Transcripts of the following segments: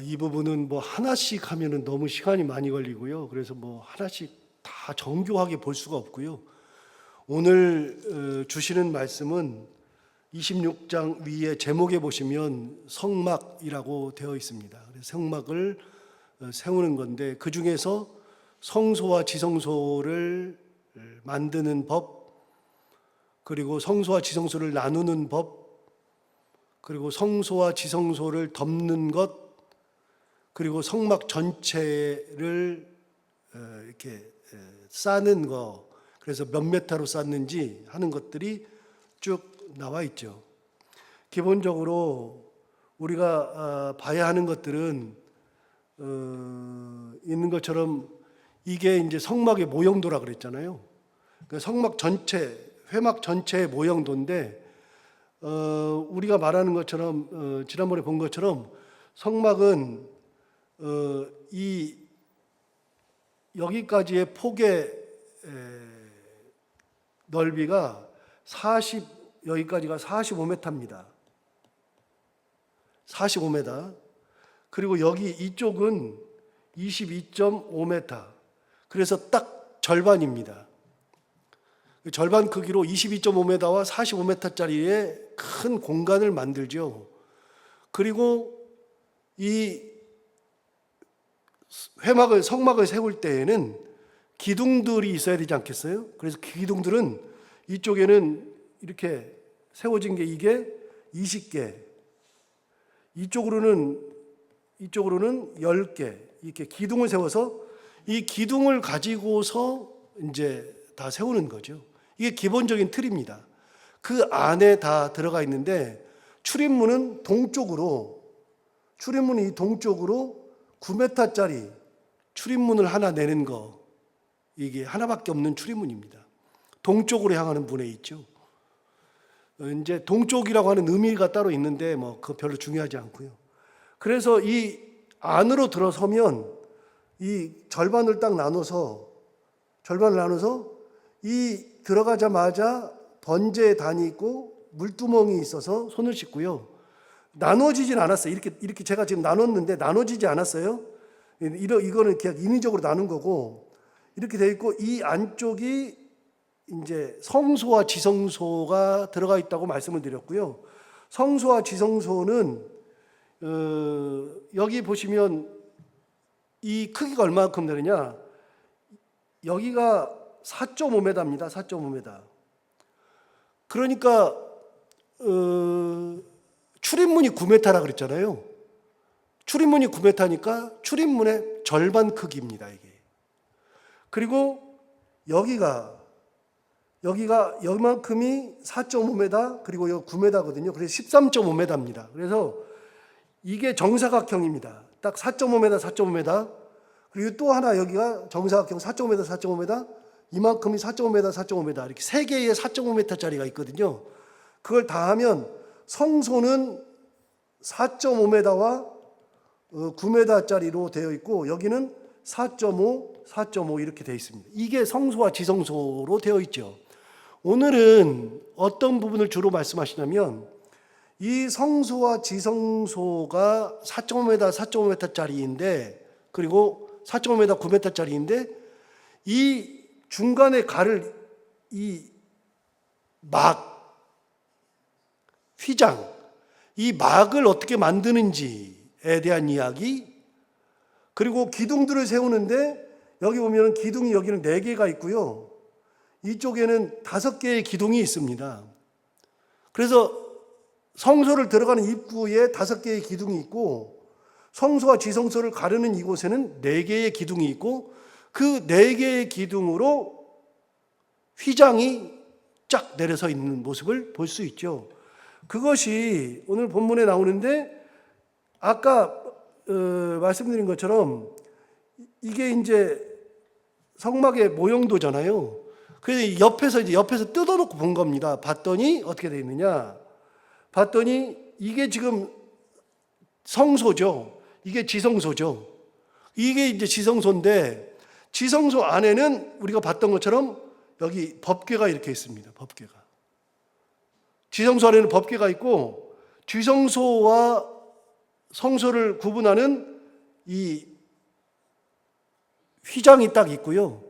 이 부분은 뭐 하나씩 하면은 너무 시간이 많이 걸리고요. 그래서 뭐 하나씩 다 정교하게 볼 수가 없고요. 오늘 주시는 말씀은 26장 위에 제목에 보시면 성막이라고 되어 있습니다. 그래서 성막을 세우는 건데 그 중에서 성소와 지성소를 만드는 법, 그리고 성소와 지성소를 나누는 법, 그리고 성소와 지성소를 덮는 것, 그리고 성막 전체를 이렇게 쌓는 거, 그래서 몇 메타로 쌓는지 하는 것들이 쭉 나와 있죠. 기본적으로 우리가 봐야 하는 것들은 있는 것처럼 이게 이제 성막의 모형도라 그랬잖아요. 성막 전체, 회막 전체의 모형도인데 우리가 말하는 것처럼 지난번에 본 것처럼 성막은 이 여기까지의 폭의 넓이가 여기까지가 45m입니다. 45m. 그리고 여기 이쪽은 22.5m. 그래서 딱 절반입니다. 절반 크기로 22.5m와 45m짜리의 큰 공간을 만들죠. 그리고 이 성막을 세울 때에는 기둥들이 있어야 되지 않겠어요? 그래서 기둥들은 이쪽에는 이렇게 세워진 게 이게 20개, 이쪽으로는 10개, 이렇게 기둥을 세워서 이 기둥을 가지고서 이제 다 세우는 거죠. 이게 기본적인 틀입니다. 그 안에 다 들어가 있는데 출입문은 동쪽으로 9m짜리 출입문을 하나 내는 거, 이게 하나밖에 없는 출입문입니다. 동쪽으로 향하는 문에 있죠. 이제 동쪽이라고 하는 의미가 따로 있는데 뭐 그거 별로 중요하지 않고요. 그래서 이 안으로 들어서면 이 절반을 나눠서 이 들어가자마자 번제단이 있고 물두멍이 있어서 손을 씻고요. 나눠지진 않았어요. 이렇게 제가 지금 나눴는데 나눠지지 않았어요. 이거는 그냥 인위적으로 나눈 거고, 이렇게 돼 있고 이 안쪽이 이제 성소와 지성소가 들어가 있다고 말씀을 드렸고요. 성소와 지성소는 여기 보시면 이 크기가 얼마큼 되느냐? 여기가 4.5m입니다. 4.5m. 그러니까 출입문이 9m라 그랬잖아요. 출입문이 9m니까 출입문의 절반 크기입니다, 이게. 그리고 여기가 여기만큼이 4.5m, 그리고 여기 9m거든요. 그래서 13.5m입니다. 그래서 이게 정사각형입니다. 딱 4.5m, 4.5m. 그리고 또 하나 여기가 정사각형 4.5m, 4.5m. 이만큼이 4.5m, 4.5m. 이렇게 세 개의 4.5m짜리가 있거든요. 그걸 다 하면 성소는 4.5m와 9m짜리로 되어 있고, 여기는 4.5, 4.5 이렇게 되어 있습니다. 이게 성소와 지성소로 되어 있죠. 오늘은 어떤 부분을 주로 말씀하시냐면 이 성소와 지성소가 4.5m, 4.5m짜리인데, 그리고 4.5m, 9m짜리인데 이 중간에 가를 이 휘장, 이 막을 어떻게 만드는지에 대한 이야기, 그리고 기둥들을 세우는데 여기 보면 기둥이 여기는 4개가 있고요. 이쪽에는 5개의 기둥이 있습니다. 그래서 성소를 들어가는 입구에 5개의 기둥이 있고, 성소와 지성소를 가르는 이곳에는 4개의 기둥이 있고, 그 4개의 기둥으로 휘장이 쫙 내려서 있는 모습을 볼 수 있죠. 그것이 오늘 본문에 나오는데, 아까 말씀드린 것처럼 이게 이제 성막의 모형도잖아요. 그래서 옆에서 뜯어놓고 본 겁니다. 봤더니 어떻게 되어 있느냐? 봤더니 이게 지금 성소죠. 이게 지성소죠. 이게 이제 지성소인데, 지성소 안에는 우리가 봤던 것처럼 여기 법궤가 이렇게 있습니다. 법궤가. 지성소 안에는 법궤가 있고, 지성소와 성소를 구분하는 이 휘장이 딱 있고요.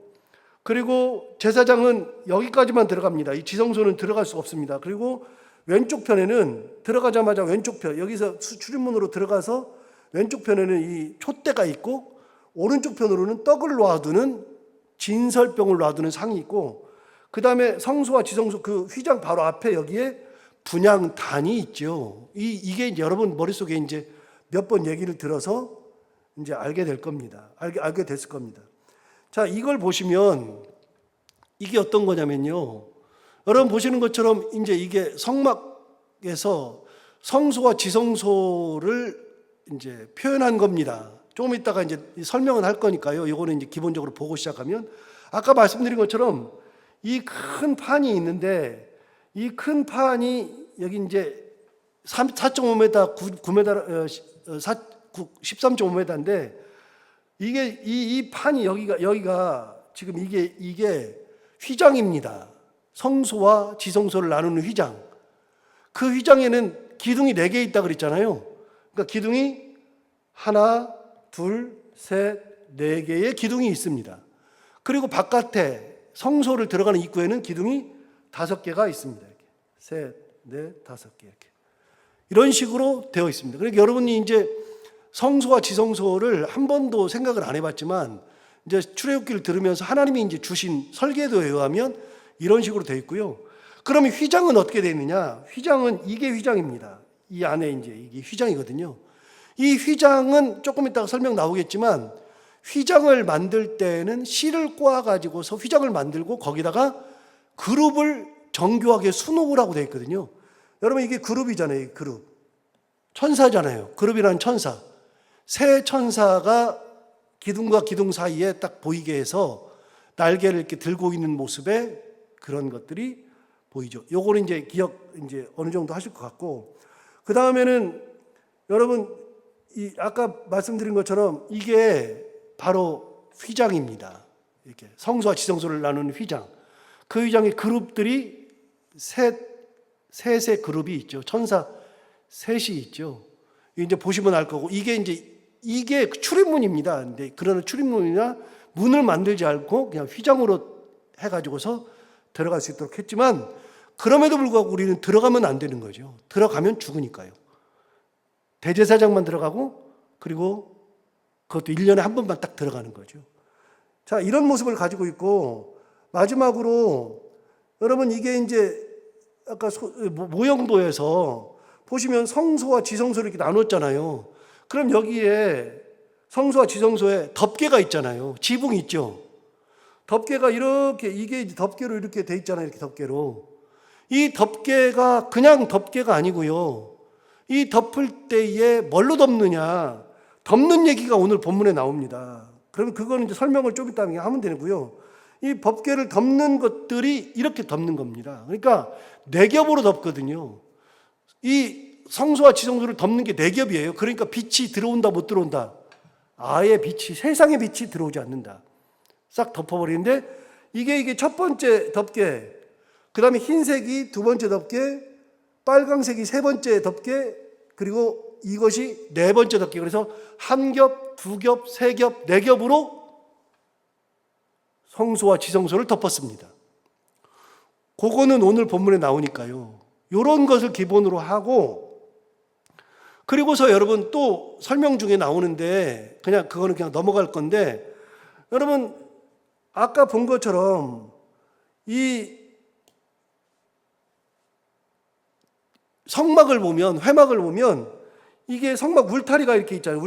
그리고 제사장은 여기까지만 들어갑니다. 이 지성소는 들어갈 수가 없습니다. 그리고 왼쪽 편에는 들어가자마자 왼쪽 편, 여기서 출입문으로 들어가서 왼쪽 편에는 이 촛대가 있고 오른쪽 편으로는 떡을 놓아두는 진설병을 놔두는 상이 있고, 그 다음에 성소와 지성소 그 휘장 바로 앞에 여기에 분향단이 있죠. 이게 이제 여러분 머릿속에 이제 몇 번 얘기를 들어서 이제 알게 될 겁니다. 알게 됐을 겁니다. 자, 이걸 보시면 이게 어떤 거냐면요. 여러분 보시는 것처럼 이제 이게 성막에서 성소와 지성소를 이제 표현한 겁니다. 조금 있다가 이제 설명은 할 거니까요. 이거는 이제 기본적으로 보고 시작하면, 아까 말씀드린 것처럼 이 큰 판이 있는데, 이 큰 판이 여기 이제 4.5m, 9m, 13.5m인데, 이게 이 판이 여기가 지금 이게 휘장입니다. 성소와 지성소를 나누는 휘장. 그 휘장에는 기둥이 4개 있다 그랬잖아요. 그러니까 기둥이 하나, 둘, 셋, 4개의 기둥이 있습니다. 그리고 바깥에 성소를 들어가는 입구에는 기둥이 5개가 있습니다. 이렇게. 셋, 넷, 5개 이렇게. 이런 식으로 되어 있습니다. 그러니까 여러분이 이제 성소와 지성소를 한 번도 생각을 안 해봤지만, 이제 출애굽기를 들으면서 하나님이 이제 주신 설계도에 의하면 이런 식으로 되어 있고요. 그러면 휘장은 어떻게 되어 있느냐? 휘장은 이게 휘장입니다. 이 안에 이제 이게 휘장이거든요. 이 휘장은 조금 이따가 설명 나오겠지만, 휘장을 만들 때는 실을 꼬아가지고서 휘장을 만들고 거기다가 그룹을 정교하게 수놓으라고 라고 되어 있거든요. 여러분 이게 그룹이잖아요. 그룹. 천사잖아요. 그룹이라는 천사. 새 천사가 기둥과 기둥 사이에 딱 보이게 해서 날개를 이렇게 들고 있는 모습의 그런 것들이 보이죠. 요거는 이제 기억 이제 어느 정도 하실 것 같고, 그 다음에는 여러분 이 아까 말씀드린 것처럼 이게 바로 휘장입니다. 이렇게 성소와 지성소를 나누는 휘장. 그 휘장의 그룹들이 셋의 그룹이 있죠. 천사 셋이 있죠. 이제 보시면 알 거고, 이게 출입문입니다. 근데 그러나 출입문이나 문을 만들지 않고 그냥 휘장으로 해가지고서 들어갈 수 있도록 했지만, 그럼에도 불구하고 우리는 들어가면 안 되는 거죠. 들어가면 죽으니까요. 대제사장만 들어가고, 그리고 그것도 1년에 한 번만 딱 들어가는 거죠. 자, 이런 모습을 가지고 있고, 마지막으로 여러분 이게 이제 아까 모형도에서 보시면 성소와 지성소를 이렇게 나눴잖아요. 그럼 여기에 성소와 지성소에 덮개가 있잖아요. 지붕이 있죠. 덮개가 이렇게, 이게 덮개로 이렇게 돼 있잖아요. 이렇게 덮개로. 이 덮개가 그냥 덮개가 아니고요. 이 덮을 때에 뭘로 덮느냐? 덮는 얘기가 오늘 본문에 나옵니다. 그러면 그거는 이제 설명을 좀 이따 하면 되고요. 이 덮개를 덮는 것들이 이렇게 덮는 겁니다. 그러니까 4겹으로 덮거든요. 이 성소와 지성소를 덮는 게 4겹이에요. 그러니까 빛이 들어온다 못 들어온다? 아예 빛이, 세상의 빛이 들어오지 않는다. 싹 덮어버리는데, 이게 첫 번째 덮개, 그 다음에 흰색이 두 번째 덮개, 빨강색이 세 번째 덮개, 그리고 이것이 네 번째 덮개. 그래서 한 겹, 두 겹, 세 겹, 4겹으로 성소와 지성소를 덮었습니다. 그거는 오늘 본문에 나오니까요. 이런 것을 기본으로 하고, 그리고서 여러분 또 설명 중에 나오는데 그거는 그냥 넘어갈 건데, 여러분 아까 본 것처럼 이 성막을 보면, 회막을 보면 이게 성막 울타리가 이렇게 있잖아요.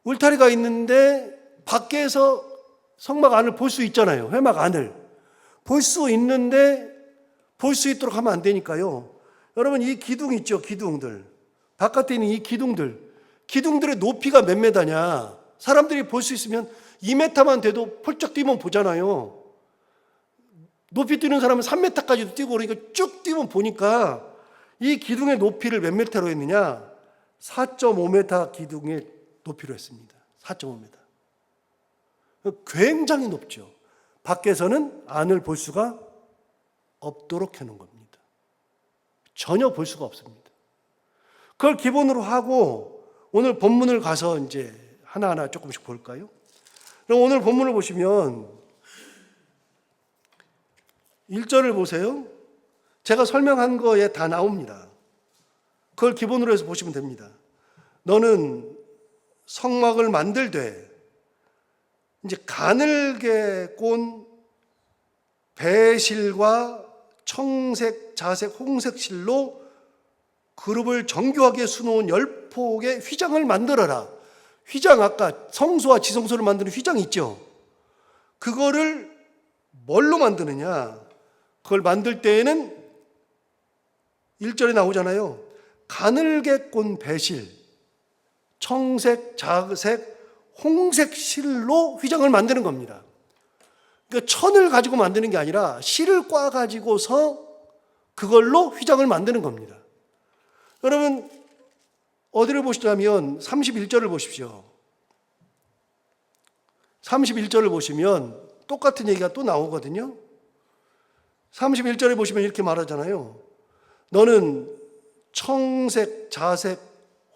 울타리가 있는데 밖에서 성막 안을 볼 수 있잖아요. 회막 안을 볼 수 있는데 볼 수 있도록 하면 안 되니까요. 여러분 이 기둥 있죠. 기둥들, 바깥에 있는 이 기둥들의 높이가 몇 메다냐? 사람들이 볼 수 있으면 2m만 돼도 펄쩍 뛰면 보잖아요. 높이 뛰는 사람은 3m까지도 뛰고, 그러니까 쭉 뛰면 보니까 이 기둥의 높이를 몇 메타로 했느냐? 4.5m 기둥의 높이로 했습니다. 4.5m. 굉장히 높죠. 밖에서는 안을 볼 수가 없도록 해놓은 겁니다. 전혀 볼 수가 없습니다. 그걸 기본으로 하고 오늘 본문을 가서 이제 하나하나 조금씩 볼까요? 그럼 오늘 본문을 보시면 1절을 보세요. 제가 설명한 거에 다 나옵니다. 그걸 기본으로 해서 보시면 됩니다. 너는 성막을 만들되 이제 가늘게 꼰 배실과 청색, 자색, 홍색 실로 그룹을 정교하게 수놓은 10폭의 휘장을 만들어라. 휘장, 아까 성소와 지성소를 만드는 휘장 있죠? 그거를 뭘로 만드느냐? 그걸 만들 때에는 1절에 나오잖아요. 가늘게 꼰 배실, 청색, 자색, 홍색 실로 휘장을 만드는 겁니다. 그러니까 천을 가지고 만드는 게 아니라 실을 꽈 가지고서 그걸로 휘장을 만드는 겁니다. 여러분 어디를 보시냐면 31절을 보십시오. 31절을 보시면 똑같은 얘기가 또 나오거든요. 31절에 보시면 이렇게 말하잖아요. 너는 청색, 자색,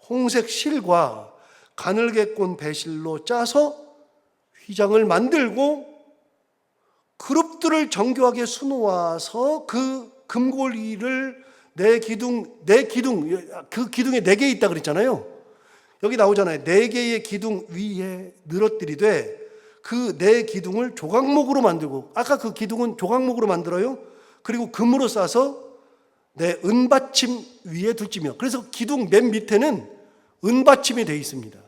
홍색 실과 가늘게 꼰 배실로 짜서 휘장을 만들고 그룹들을 정교하게 수놓아서 그 금고리를 그 기둥에 4개 있다 그랬잖아요. 여기 나오잖아요. 4개의 기둥 위에 늘어뜨리되 그 4기둥을 조각목으로 만들고, 아까 그 기둥은 조각목으로 만들어요. 그리고 금으로 싸서 내 은받침 위에 둘지며, 그래서 기둥 맨 밑에는 은받침이 되어 있습니다.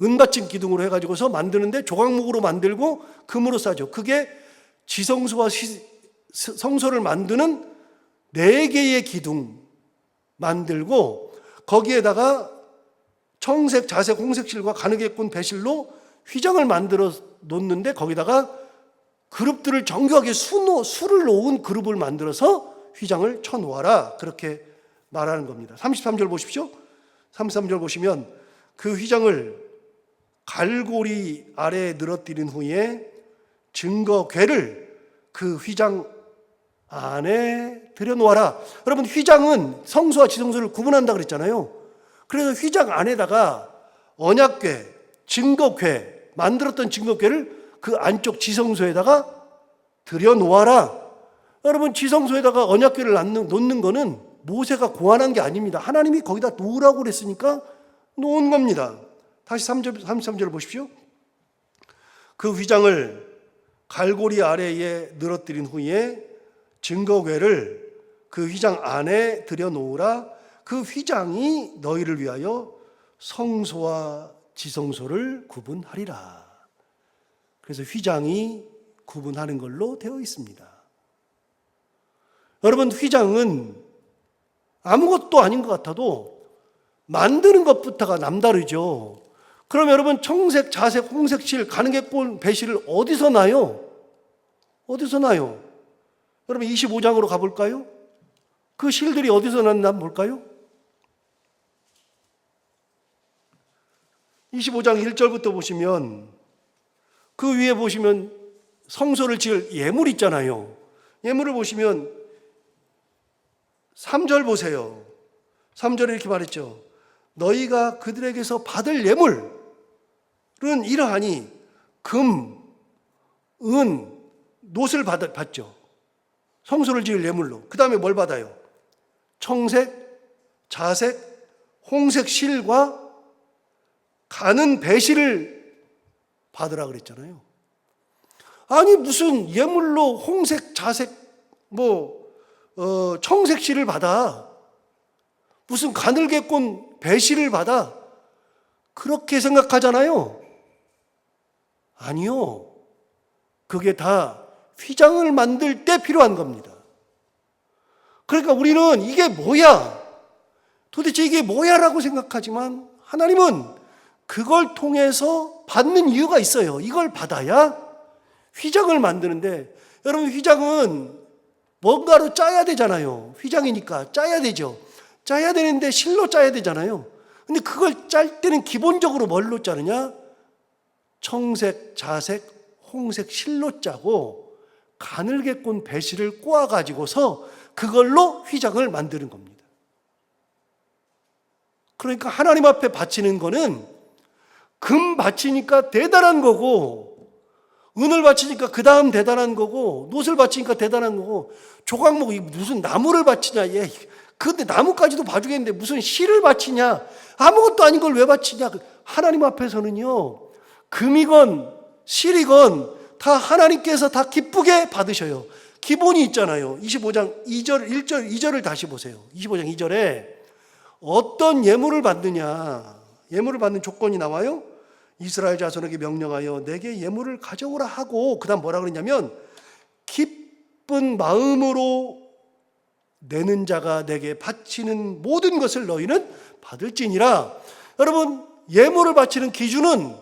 은받침 기둥으로 해가지고서 만드는데 조각목으로 만들고 금으로 싸죠. 그게 지성소와 성소를 만드는 4개의 기둥 만들고 거기에다가 청색, 자색, 홍색 실과 가늘게 꼰 배실로 휘장을 만들어 놓는데 거기다가 그룹들을 정교하게 수를 놓은 그룹을 만들어서 휘장을 쳐놓아라. 그렇게 말하는 겁니다. 33절 보십시오. 33절 보시면 그 휘장을 갈고리 아래에 늘어뜨린 후에 증거궤를 그 휘장 안에 들여놓아라. 여러분 휘장은 성소와 지성소를 구분한다 그랬잖아요. 그래서 휘장 안에다가 언약궤, 증거궤, 만들었던 증거궤를 그 안쪽 지성소에다가 들여놓아라. 여러분 지성소에다가 언약궤를 놓는 거는 모세가 고안한 게 아닙니다. 하나님이 거기다 놓으라고 그랬으니까 놓은 겁니다. 다시 33절을 보십시오. 그 휘장을 갈고리 아래에 늘어뜨린 후에 증거궤를 그 휘장 안에 들여놓으라. 그 휘장이 너희를 위하여 성소와 지성소를 구분하리라. 그래서 휘장이 구분하는 걸로 되어 있습니다. 여러분 휘장은 아무것도 아닌 것 같아도 만드는 것부터가 남다르죠. 그럼 여러분 청색, 자색, 홍색 실, 가늘게 꼰 배실을 어디서 나요? 어디서 나요? 여러분 25장으로 가볼까요? 그 실들이 어디서 났나 볼까요? 25장 1절부터 보시면 그 위에 보시면 성소를 지을 예물 있잖아요. 예물을 보시면 3절 보세요. 3절에 이렇게 말했죠. 너희가 그들에게서 받을 예물은 이러하니 금, 은, 놋을 받죠. 성소를 지을 예물로. 그 다음에 뭘 받아요? 청색, 자색, 홍색 실과 가는 배실을 받으라 그랬잖아요. 아니 무슨 예물로 홍색, 자색, 청색 실을 받아? 무슨 가늘게 꼰 배실을 받아? 그렇게 생각하잖아요. 아니요. 그게 다 휘장을 만들 때 필요한 겁니다. 그러니까 우리는 이게 뭐야? 도대체 이게 뭐야라고 생각하지만 하나님은 그걸 통해서 받는 이유가 있어요. 이걸 받아야 휘장을 만드는데, 여러분 휘장은 뭔가로 짜야 되잖아요. 휘장이니까 짜야 되죠. 짜야 되는데 실로 짜야 되잖아요. 근데 그걸 짤 때는 기본적으로 뭘로 짜느냐? 청색, 자색, 홍색 실로 짜고 가늘게 꼰 배실을 꼬아가지고서 그걸로 휘장을 만드는 겁니다. 그러니까 하나님 앞에 바치는 거는 금 바치니까 대단한 거고, 은을 바치니까 그 다음 대단한 거고, 놋을 바치니까 대단한 거고, 조각목 무슨 나무를 바치냐, 얘. 근데 나무까지도 봐주겠는데 무슨 실을 바치냐, 아무것도 아닌 걸 왜 바치냐. 하나님 앞에서는요, 금이건 실이건 다 하나님께서 다 기쁘게 받으셔요. 기본이 있잖아요. 25장 2절, 1절, 2절을 다시 보세요. 25장 2절에 어떤 예물을 받느냐, 예물을 받는 조건이 나와요. 이스라엘 자손에게 명령하여 내게 예물을 가져오라 하고, 그 다음 뭐라 그러냐면 기쁜 마음으로 내는 자가 내게 바치는 모든 것을 너희는 받을지니라. 여러분, 예물을 바치는 기준은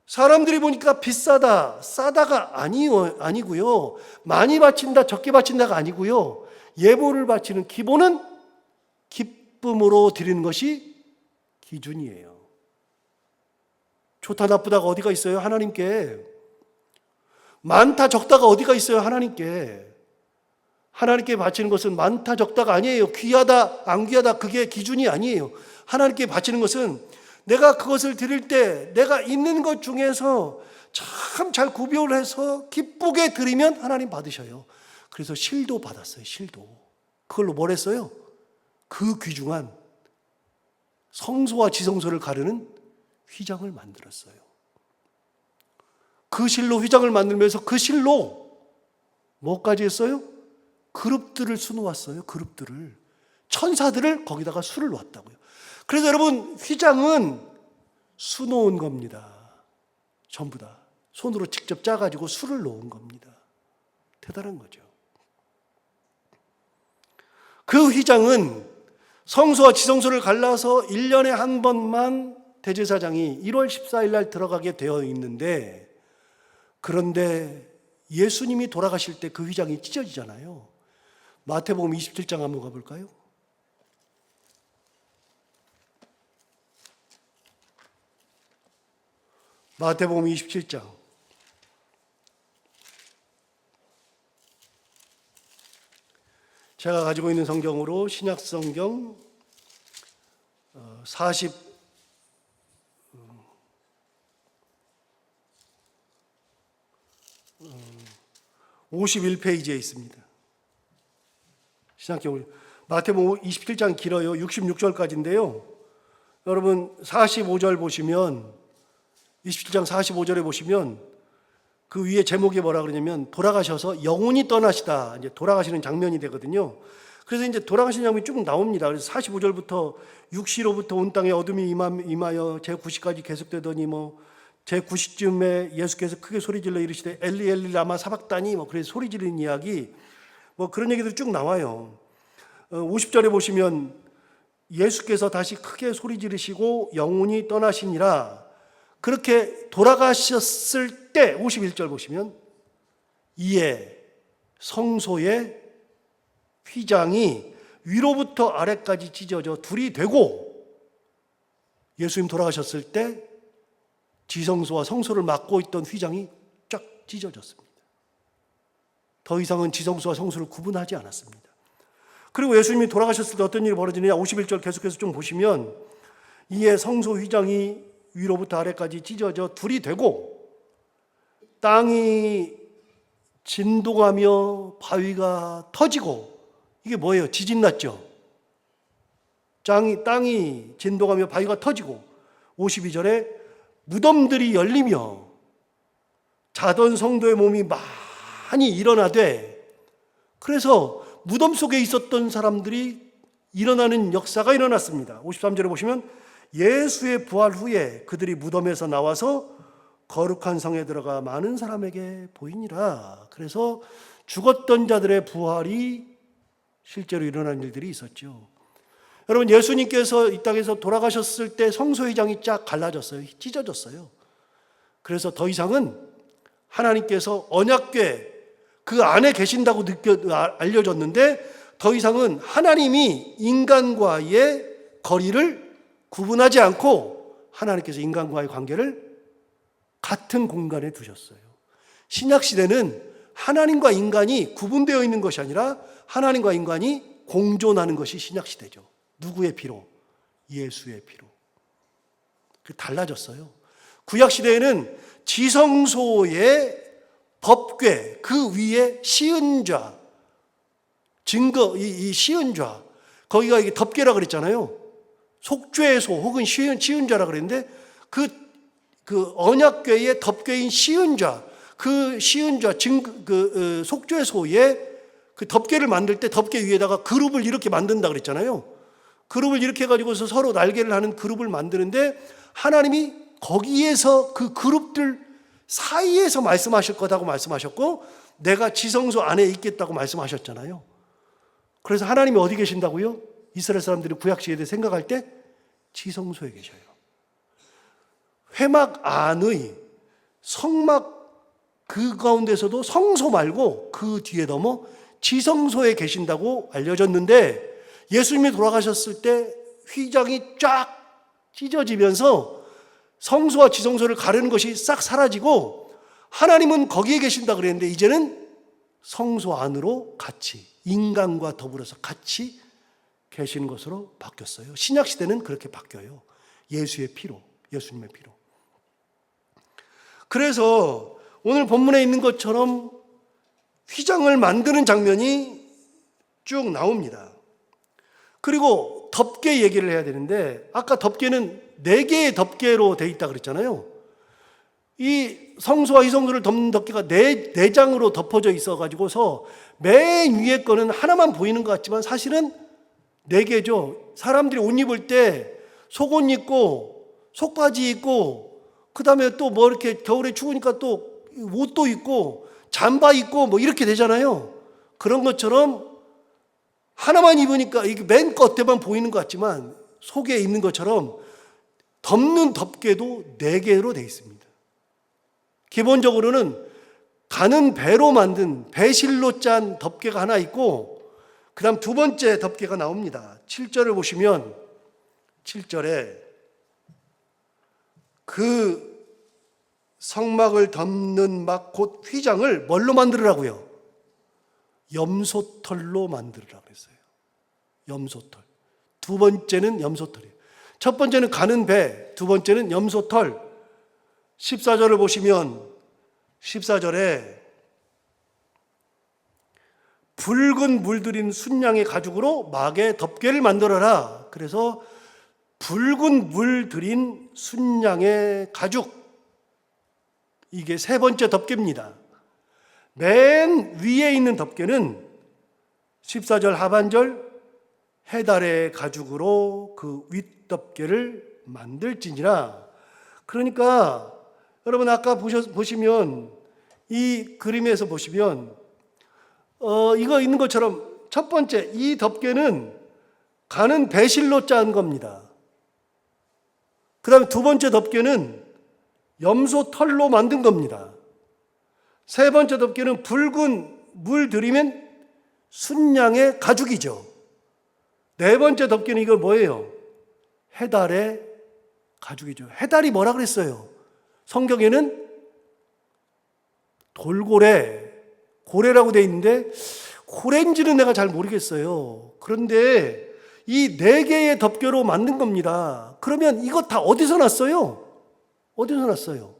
사람들이 보니까 비싸다, 싸다가 아니고요. 많이 바친다, 적게 바친다가 아니고요. 예물을 바치는 기본은 기쁨으로 드리는 것이 기준이에요. 좋다 나쁘다가 어디가 있어요? 하나님께. 많다 적다가 어디가 있어요? 하나님께. 하나님께 바치는 것은 많다 적다가 아니에요. 귀하다 안 귀하다 그게 기준이 아니에요. 하나님께 바치는 것은 내가 그것을 드릴 때 내가 있는 것 중에서 참 잘 구별해서 기쁘게 드리면 하나님 받으셔요. 그래서 실도 받았어요. 실도. 그걸로 뭘 했어요? 그 귀중한 성소와 지성소를 가르는 휘장을 만들었어요. 그 실로 휘장을 만들면서 그 실로 뭐까지 했어요? 그룹들을 수놓았어요. 그룹들을. 천사들을 거기다가 수를 놓았다고요. 그래서 여러분, 휘장은 수놓은 겁니다. 전부 다. 손으로 직접 짜가지고 수를 놓은 겁니다. 대단한 거죠. 그 휘장은 성소와 지성소를 갈라서 1년에 한 번만 대제사장이 1월 14일 날 들어가게 되어 있는데, 그런데 예수님이 돌아가실 때 그 휘장이 찢어지잖아요. 마태복음 27장 한번 가볼까요? 마태복음 27장. 제가 가지고 있는 성경으로 신약 성경 51페이지에 있습니다. 신약성경 마태복음 27장 길어요. 66절까지인데요. 여러분 45절 보시면, 27장 45절에 보시면 그 위에 제목이 뭐라 그러냐면 돌아가셔서 영혼이 떠나시다. 이제 돌아가시는 장면이 되거든요. 그래서 이제 돌아가시는 장면이 쭉 나옵니다. 그래서 45절부터 육시로부터 온 땅에 어둠이 임하여 제9시까지 계속되더니 제9시쯤에 예수께서 크게 소리질러 이르시되 엘리 엘리 라마 사박다니 그래서 소리 지르는 이야기 그런 얘기들이 쭉 나와요. 50절에 보시면 예수께서 다시 크게 소리 지르시고 영혼이 떠나시니라. 그렇게 돌아가셨을 때 51절 보시면 이에 성소의 휘장이 위로부터 아래까지 찢어져 둘이 되고, 예수님 돌아가셨을 때 지성소와 성소를 막고 있던 휘장이 쫙 찢어졌습니다. 더 이상은 지성소와 성소를 구분하지 않았습니다. 그리고 예수님이 돌아가셨을 때 어떤 일이 벌어지느냐, 51절 계속해서 좀 보시면 이에 성소 휘장이 위로부터 아래까지 찢어져 둘이 되고 땅이 진동하며 바위가 터지고, 이게 뭐예요? 지진 났죠? 땅이 진동하며 바위가 터지고, 52절에 무덤들이 열리며 자던 성도의 몸이 많이 일어나되, 그래서 무덤 속에 있었던 사람들이 일어나는 역사가 일어났습니다. 53절에 보시면 예수의 부활 후에 그들이 무덤에서 나와서 거룩한 성에 들어가 많은 사람에게 보이니라. 그래서 죽었던 자들의 부활이 실제로 일어난 일들이 있었죠. 여러분, 예수님께서 이 땅에서 돌아가셨을 때 성소 휘장이 쫙 갈라졌어요. 찢어졌어요. 그래서 더 이상은 하나님께서 언약궤 그 안에 계신다고 알려졌는데, 더 이상은 하나님이 인간과의 거리를 구분하지 않고 하나님께서 인간과의 관계를 같은 공간에 두셨어요. 신약 시대는 하나님과 인간이 구분되어 있는 것이 아니라 하나님과 인간이 공존하는 것이 신약 시대죠. 누구의 피로? 예수의 피로. 달라졌어요. 구약시대에는 지성소의 법궤, 그 위에 시은좌, 증거, 이 시은좌, 거기가 이게 덮개라 그랬잖아요. 속죄소 혹은 시은좌라 그랬는데 그 언약궤의 덮개인 시은좌, 그 시은좌, 속죄소에 그 덮개를 만들 때 덮개 위에다가 그룹을 이렇게 만든다 그랬잖아요. 그룹을 이렇게 해가지고서 서로 날개를 하는 그룹을 만드는데 하나님이 거기에서 그 그룹들 사이에서 말씀하실 거다고 말씀하셨고 내가 지성소 안에 있겠다고 말씀하셨잖아요. 그래서 하나님이 어디 계신다고요? 이스라엘 사람들이 구약시대에 생각할 때 지성소에 계셔요. 회막 안의 성막 그 가운데서도 성소 말고 그 뒤에 넘어 지성소에 계신다고 알려졌는데 예수님이 돌아가셨을 때 휘장이 쫙 찢어지면서 성소와 지성소를 가르는 것이 싹 사라지고 하나님은 거기에 계신다 그랬는데 이제는 성소 안으로 같이 인간과 더불어서 같이 계시는 것으로 바뀌었어요. 신약 시대는 그렇게 바뀌어요. 예수의 피로, 예수님의 피로. 그래서 오늘 본문에 있는 것처럼 휘장을 만드는 장면이 쭉 나옵니다. 그리고 덮개 얘기를 해야 되는데 아까 덮개는 4개의 덮개로 되어 있다 그랬잖아요. 이 성소와 희성소를 덮는 덮개가 4장으로 덮어져 있어가지고서 맨 위에 거는 하나만 보이는 것 같지만 사실은 4개죠. 사람들이 옷 입을 때 속옷 입고 속바지 입고 그 다음에 또 뭐 이렇게 겨울에 추우니까 또 옷도 입고 잠바 입고 뭐 이렇게 되잖아요. 그런 것처럼 하나만 입으니까 이게 맨 끝에만 보이는 것 같지만 속에 있는 것처럼 덮는 덮개도 4개로 되어 있습니다. 기본적으로는 가는 배로 만든 배실로 짠 덮개가 하나 있고 그 다음 2번째 덮개가 나옵니다. 7절을 보시면 7절에 그 성막을 덮는 막 곧 휘장을 뭘로 만들으라고요? 염소털로 만들으라고 했어요. 염소털. 2번째는 염소털이에요. 첫 번째는 가는 배, 2번째는 염소털. 14절을 보시면 14절에 붉은 물들인 순양의 가죽으로 막의 덮개를 만들어라. 그래서 붉은 물들인 순양의 가죽, 이게 3번째 덮개입니다. 맨 위에 있는 덮개는 14절 하반절 해달의 가죽으로 그 윗덮개를 만들지니라. 그러니까 여러분 아까 보시면 이 그림에서 보시면 이거 있는 것처럼 첫 번째 이 덮개는 가는 배실로 짠 겁니다. 그 다음에 2번째 덮개는 염소 털로 만든 겁니다. 3번째 덮개는 붉은 물 들이면 순양의 가죽이죠. 4번째 덮개는 이거 뭐예요? 해달의 가죽이죠. 해달이 뭐라 그랬어요? 성경에는 돌고래, 고래라고 되어 있는데 고래인지는 내가 잘 모르겠어요. 그런데 이 4개의 덮개로 만든 겁니다. 그러면 이거 다 어디서 났어요? 어디서 났어요?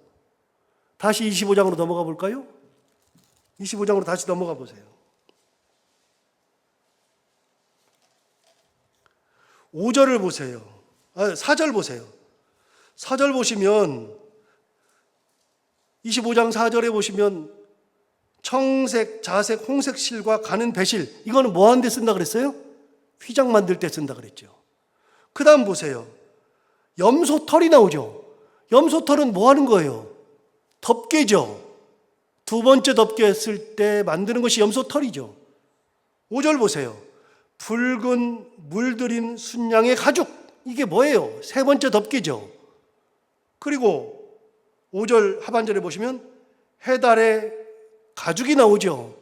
다시 25장으로 넘어가 볼까요? 25장으로 다시 넘어가 보세요. 5절을 보세요. 4절 보세요. 4절 보시면 25장 4절에 보시면 청색, 자색, 홍색 실과 가는 배실, 이거는 뭐 하는 데 쓴다 그랬어요? 휘장 만들 때 쓴다 그랬죠. 그 다음 보세요. 염소털이 나오죠. 염소털은 뭐 하는 거예요? 덮개죠. 2번째 덮개 쓸 때 만드는 것이 염소털이죠. 5절 보세요. 붉은 물들인 순양의 가죽, 이게 뭐예요? 3번째 덮개죠. 그리고 5절 하반절에 보시면 해달의 가죽이 나오죠.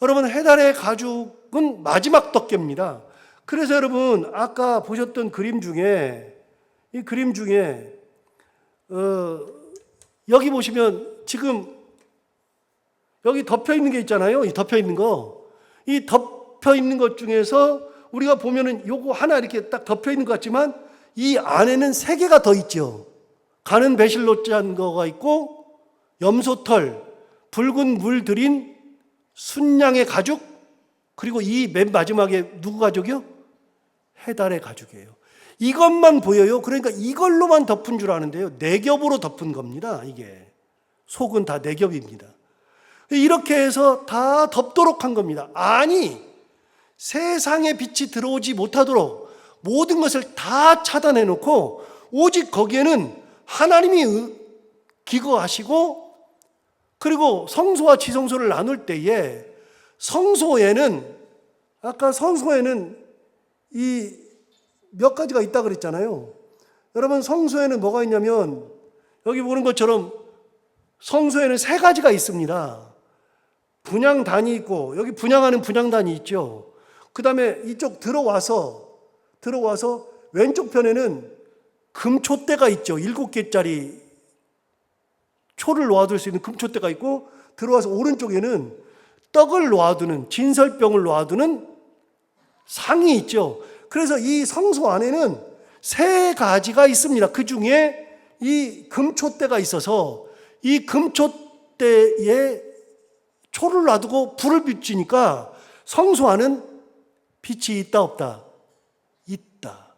여러분 해달의 가죽은 마지막 덮개입니다. 그래서 여러분 아까 보셨던 그림 중에 이 그림 중에 여기 보시면 지금 여기 덮여 있는 게 있잖아요. 이 덮여 있는 거. 이 덮여 있는 것 중에서 우리가 보면은 요거 하나 이렇게 딱 덮여 있는 것 같지만 이 안에는 세 개가 더 있죠. 가는 배실로 짠 거가 있고, 염소털, 붉은 물 들인 순양의 가죽, 그리고 이 맨 마지막에 누구 가죽이요? 해달의 가죽이에요. 이것만 보여요. 그러니까 이걸로만 덮은 줄 아는데요. 네 겹으로 덮은 겁니다. 이게 속은 다 네 겹입니다. 이렇게 해서 다 덮도록 한 겁니다. 아니, 세상의 빛이 들어오지 못하도록 모든 것을 다 차단해 놓고 오직 거기에는 하나님이 기거하시고, 그리고 성소와 지성소를 나눌 때에 성소에는, 아까 성소에는 이 몇 가지가 있다 그랬잖아요. 여러분, 성소에는 뭐가 있냐면 여기 보는 것처럼 성소에는 세 가지가 있습니다. 분향단이 있고, 여기 분향하는 분향단이 있죠. 그 다음에 이쪽 들어와서 왼쪽 편에는 금촛대가 있죠. 7개짜리 초를 놓아둘 수 있는 금촛대가 있고, 들어와서 오른쪽에는 떡을 놓아두는, 진설병을 놓아두는 상이 있죠. 그래서 이 성소 안에는 세 가지가 있습니다. 그 중에 이 금촛대가 있어서 이 금촛대에 초를 놔두고 불을 비추니까 성소 안은 빛이 있다 없다? 있다.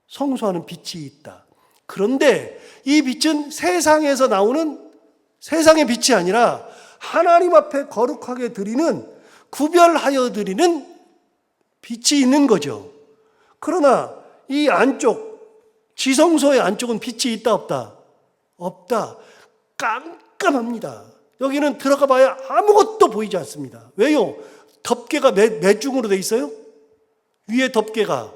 성소 안은 빛이 있다. 그런데 이 빛은 세상에서 나오는 세상의 빛이 아니라 하나님 앞에 거룩하게 드리는, 구별하여 드리는 빛이 있는 거죠. 그러나 이 안쪽, 지성소의 안쪽은 빛이 있다 없다? 없다. 깜깜합니다. 여기는 들어가 봐야 아무것도 보이지 않습니다. 왜요? 덮개가 몇 중으로 돼 있어요? 위에 덮개가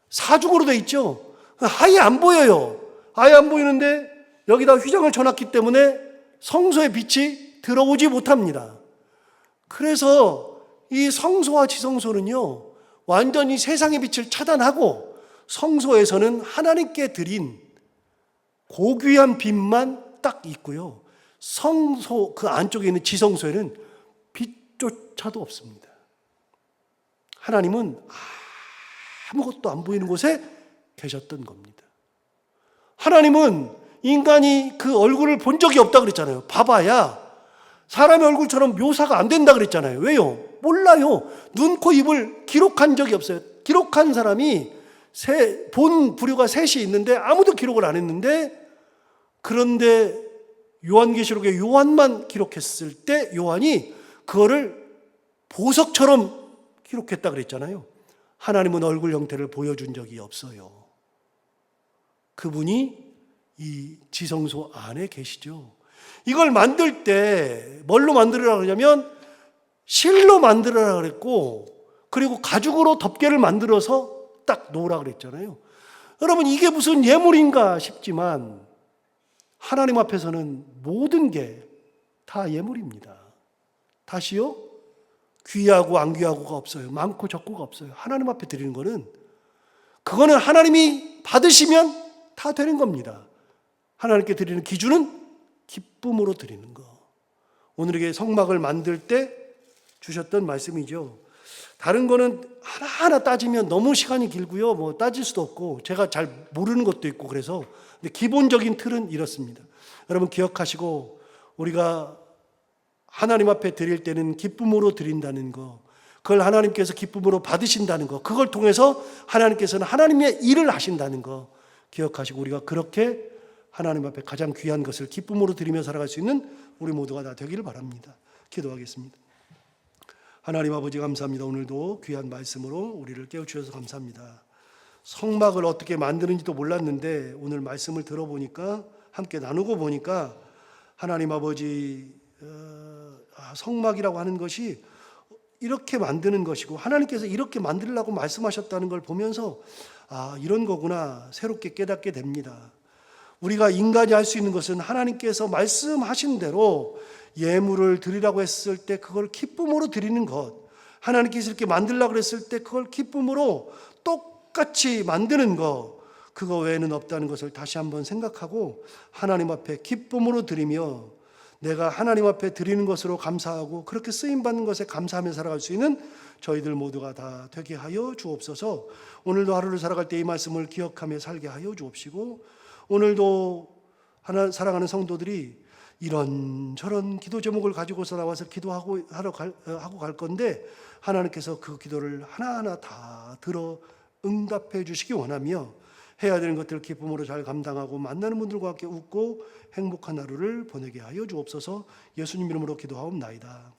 4중으로 돼 있죠. 아예 안 보여요. 아예 안 보이는데 여기다 휘장을 쳐놨기 때문에 성소의 빛이 들어오지 못합니다. 그래서 이 성소와 지성소는요, 완전히 세상의 빛을 차단하고 성소에서는 하나님께 드린 고귀한 빛만 딱 있고요, 성소 그 안쪽에 있는 지성소에는 빛조차도 없습니다. 하나님은 아무것도 안 보이는 곳에 계셨던 겁니다. 하나님은 인간이 그 얼굴을 본 적이 없다 그랬잖아요. 봐봐야 사람의 얼굴처럼 묘사가 안 된다 그랬잖아요. 왜요? 몰라요. 눈, 코, 입을 기록한 적이 없어요. 기록한 사람이 본 부류가 셋이 있는데 아무도 기록을 안 했는데, 그런데 요한계시록에 요한만 기록했을 때 요한이 그거를 보석처럼 기록했다 그랬잖아요. 하나님은 얼굴 형태를 보여준 적이 없어요. 그분이 이 지성소 안에 계시죠. 이걸 만들 때 뭘로 만들으라고 그러냐면 실로 만들으라고 그랬고, 그리고 가죽으로 덮개를 만들어서 딱 놓으라고 그랬잖아요. 여러분, 이게 무슨 예물인가 싶지만 하나님 앞에서는 모든 게 다 예물입니다. 다시요, 귀하고 안 귀하고가 없어요. 많고 적고가 없어요. 하나님 앞에 드리는 거는, 그거는 하나님이 받으시면 다 되는 겁니다. 하나님께 드리는 기준은 기쁨으로 드리는 거. 오늘에게 성막을 만들 때 주셨던 말씀이죠. 다른 거는 하나하나 따지면 너무 시간이 길고요, 뭐 따질 수도 없고 제가 잘 모르는 것도 있고, 그래서 근데 기본적인 틀은 이렇습니다. 여러분 기억하시고, 우리가 하나님 앞에 드릴 때는 기쁨으로 드린다는 거, 그걸 하나님께서 기쁨으로 받으신다는 거, 그걸 통해서 하나님께서는 하나님의 일을 하신다는 거 기억하시고, 우리가 그렇게 하나님 앞에 가장 귀한 것을 기쁨으로 드리며 살아갈 수 있는 우리 모두가 다 되기를 바랍니다. 기도하겠습니다. 하나님 아버지, 감사합니다. 오늘도 귀한 말씀으로 우리를 깨우쳐주셔서 감사합니다. 성막을 어떻게 만드는지도 몰랐는데 오늘 말씀을 들어보니까, 함께 나누고 보니까 하나님 아버지, 성막이라고 하는 것이 이렇게 만드는 것이고 하나님께서 이렇게 만들라고 말씀하셨다는 걸 보면서 이런 거구나 새롭게 깨닫게 됩니다. 우리가 인간이 할 수 있는 것은 하나님께서 말씀하신 대로 예물을 드리라고 했을 때 그걸 기쁨으로 드리는 것, 하나님께서 이렇게 만들라고 그랬을 때 그걸 기쁨으로 똑같이 만드는 것, 그거 외에는 없다는 것을 다시 한번 생각하고 하나님 앞에 기쁨으로 드리며 내가 하나님 앞에 드리는 것으로 감사하고 그렇게 쓰임 받는 것에 감사하며 살아갈 수 있는 저희들 모두가 다 되게 하여 주옵소서. 오늘도 하루를 살아갈 때 이 말씀을 기억하며 살게 하여 주옵시고, 오늘도 사랑하는 성도들이 이런저런 기도 제목을 가지고서 나와서 기도하고 하고 갈 건데, 하나님께서 그 기도를 하나하나 다 들어 응답해 주시기 원하며, 해야 되는 것들을 기쁨으로 잘 감당하고 만나는 분들과 함께 웃고 행복한 하루를 보내게 하여 주옵소서. 예수님 이름으로 기도하옵나이다.